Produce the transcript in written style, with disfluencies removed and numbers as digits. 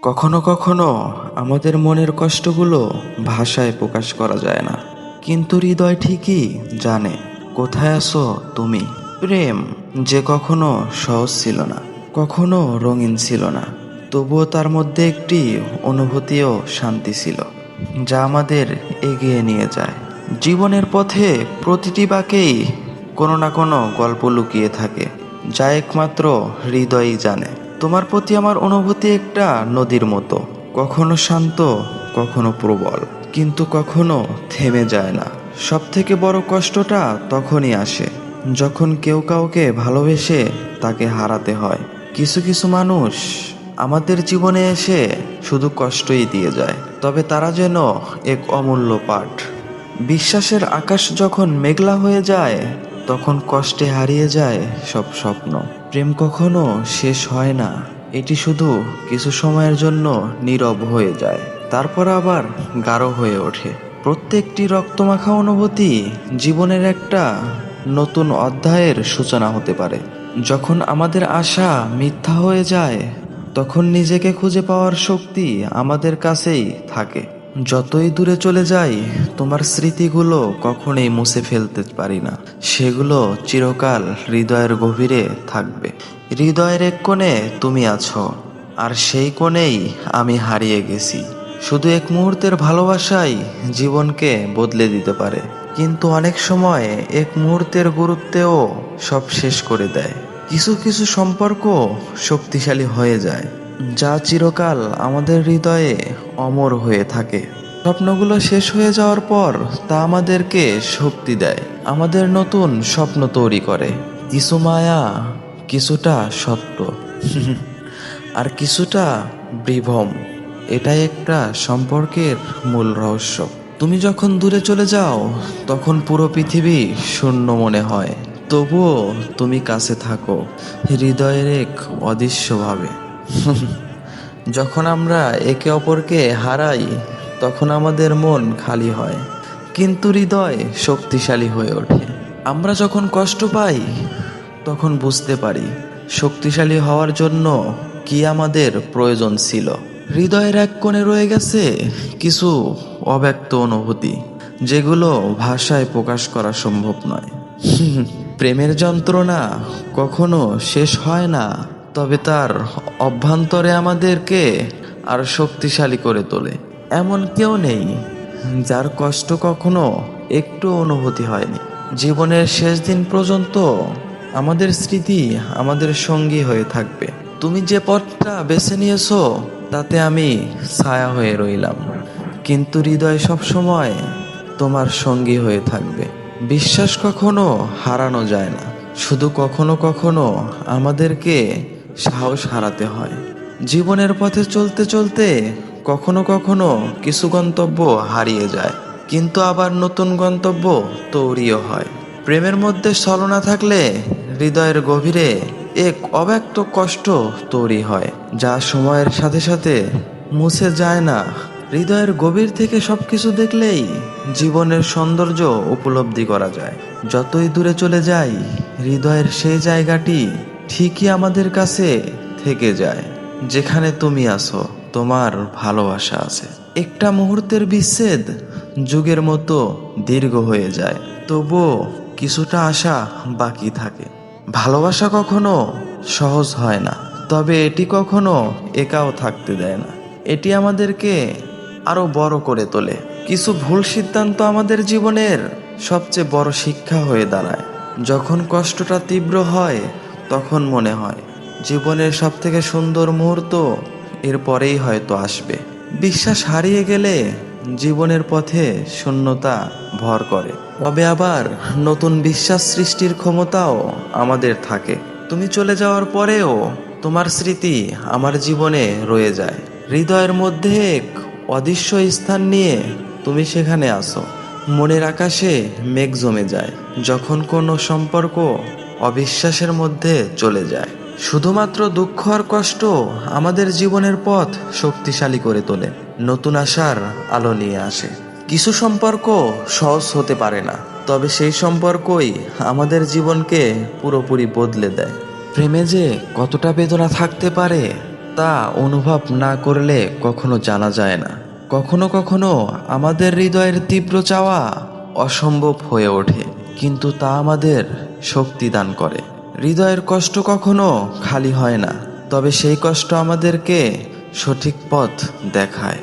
কখনো কখনো আমাদের মনের কষ্টগুলো ভাষায় প্রকাশ করা যায় না, কিন্তু হৃদয় ঠিকই জানে কোথায় আছো তুমি। প্রেম যে কখনো সহজ ছিল না, কখনো রঙিন ছিল না, তবুও তার মধ্যে একটি অনুভূতি ও শান্তি ছিল, যা আমাদের এগিয়ে নিয়ে যায়। জীবনের পথে প্রতিটি বাঁকেই কোনো না কোনো গল্প লুকিয়ে থাকে, যা একমাত্র হৃদয়ই জানে। তোমার প্রতি আমার অনুভূতি একটা নদীর মতো, কখনো শান্ত, কখনো প্রবল, কিন্তু কখনো থেমে যায় না। সব থেকে বড় কষ্টটা তখনই আসে যখন কেউ কাউকে ভালোবেসে তাকে হারাতে হয়। কিছু কিছু মানুষ আমাদের জীবনে এসে শুধু কষ্টই দিয়ে যায়, তবে তারা যেন এক অমূল্য পাঠ। বিশ্বাসের আকাশ যখন মেঘলা হয়ে যায়, তখন কষ্টে হারিয়ে যায় সব স্বপ্ন। প্রেম কখনো শেষ হয় না, এটি শুধু কিছু সময়ের জন্য নীরব হয়ে যায়, তারপর আবার গাঢ় হয়ে ওঠে। প্রত্যেকটি রক্তমাখা অনুভূতি জীবনের একটা নতুন অধ্যায়ের সূচনা হতে পারে। যখন আমাদের আশা মিথ্যা হয়ে যায়, তখন নিজেকে খুঁজে পাওয়ার শক্তি আমাদের কাছেই থাকে। যতই দূরে চলে যাই, তোমার স্মৃতিগুলো কখনোই মুছে ফেলতে পারি না। সেগুলো চিরকাল হৃদয়ের গভীরে থাকবে। হৃদয়ের এক কোণে তুমি আছো, আর সেই কোণেই আমি হারিয়ে গেছি। শুধু এক মুহূর্তের ভালোবাসাই জীবনকে বদলে দিতে পারে, কিন্তু অনেক সময় এক মুহূর্তের গুরুত্বেও সব শেষ করে দেয়। কিছু কিছু সম্পর্ক শক্তিশালী হয়ে যায়, যা চিরকাল আমাদের হৃদয়ে অমর হয়ে থাকে। স্বপ্নগুলো শেষ হয়ে যাওয়ার পর তা আমাদেরকে শক্তি দেয়, আমাদের নতুন স্বপ্ন তৈরি করে। কিছু মায়া, কিছুটা সত্য, আর কিছুটা বিভ্রম। এটাই একটা সম্পর্কের মূল রহস্য। তুমি যখন দূরে চলে যাও, তখন পুরো পৃথিবী শূন্য মনে হয়, তবুও তুমি কাছে থাকো হৃদয়ের এক অদৃশ্যভাবে। যখন আমরা একে অপরকে হারাই, তখন আমাদের মন খালি হয়, কিন্তু হৃদয় শক্তিশালী হয়ে ওঠে। আমরা যখন কষ্ট পাই, তখন বুঝতে পারি শক্তিশালী হওয়ার জন্য কি আমাদের প্রয়োজন ছিল। হৃদয়ের এক কোণে রয়ে গেছে কিছু অব্যক্ত অনুভূতি, যেগুলো ভাষায় প্রকাশ করা সম্ভব নয়। প্রেমের যন্ত্রণা কখনো শেষ হয় না, তবে তার অভ্যন্তরে আমাদেরকে আরো শক্তিশালী করে তোলে। এমন কেউ নেই যার কষ্ট কখনো একটু অনুভূতি হয়নি। জীবনের শেষ দিন পর্যন্ত আমাদের স্মৃতি আমাদের সঙ্গী হয়ে থাকবে। তুমি যে পথটা বেছে নিয়েছো, তাতে আমি ছায়া হয়ে রইলাম, কিন্তু হৃদয় সবসময় তোমার সঙ্গী হয়ে থাকবে। বিশ্বাস কখনো হারানো যায় না, শুধু কখনো কখনো আমাদেরকে সাহস হারাতে হয়। জীবনের পথে চলতে চলতে কখনো কখনো কিছু গন্তব্য হারিয়ে যায়, কিন্তু আবার নতুন গন্তব্য তৈরিও হয়। প্রেমের মধ্যে ছলনা থাকলে হৃদয়ের গভীরে এক অব্যক্ত কষ্ট তৈরি হয়, যা সময়ের সাথে সাথে মুছে যায় না। হৃদয়ের গভীর থেকে সবকিছু দেখলেই জীবনের সৌন্দর্য উপলব্ধি করা যায়। যতই দূরে চলে যাই, হৃদয়ের সেই জায়গাটি ঠিকই আমাদের কাছে থেকে যায়, যেখানে তুমি আছো, তোমার ভালোবাসা আছে। একটা মুহূর্তের বিচ্ছেদ যুগের মতো দীর্ঘ হয়ে যায়, তবুও কিছুটা আশা বাকি থাকে। ভালোবাসা কখনো সহজ হয় না, তবে এটি কখনো একাও থাকতে দেয় না। এটি আমাদেরকে আরো বড় করে তোলে। কিছু ভুল সিদ্ধান্ত আমাদের জীবনের সবচেয়ে বড় শিক্ষা হয়ে দাঁড়ায়। যখন কষ্টটা তীব্র হয়, তখন মনে হয় জীবনের সব থেকে সুন্দর মুহূর্ত এরপরেই হয়তো আসবে। বিশ্বাস হারিয়ে গেলে জীবনের পথে শূন্যতা ভর করে, তবে আবার নতুন বিশ্বাস সৃষ্টির ক্ষমতাও আমাদের থাকে। তুমি চলে যাওয়ার পরেও তোমার স্মৃতি আমার জীবনে রয়ে যায়। হৃদয়ের মধ্যে এক অদৃশ্য স্থান নিয়ে তুমি সেখানে আসো। মনের আকাশে মেঘ জমে যায় যখন কোনো সম্পর্ক অবিশ্বাসের মধ্যে চলে যায়। শুধুমাত্র দুঃখ আর কষ্ট আমাদের জীবনের পথ শক্তিশালী করে তোলে, নতুন আশার আলো নিয়ে আসে। কিছু সম্পর্ক সহজ হতে পারে না, তবে সেই সম্পর্কই আমাদের জীবনকে পুরোপুরি বদলে দেয়। প্রেমে যে কতটা বেদনা থাকতে পারে তা অনুভব না করলে কখনো জানা যায় না। কখনো কখনো আমাদের হৃদয়ের তীব্র চাওয়া অসম্ভব হয়ে ওঠে, কিন্তু তা আমাদের শক্তি দান করে। হৃদয়ের কষ্ট কখনো খালি হয় না, তবে সেই কষ্ট আমাদেরকে সঠিক পথ দেখায়।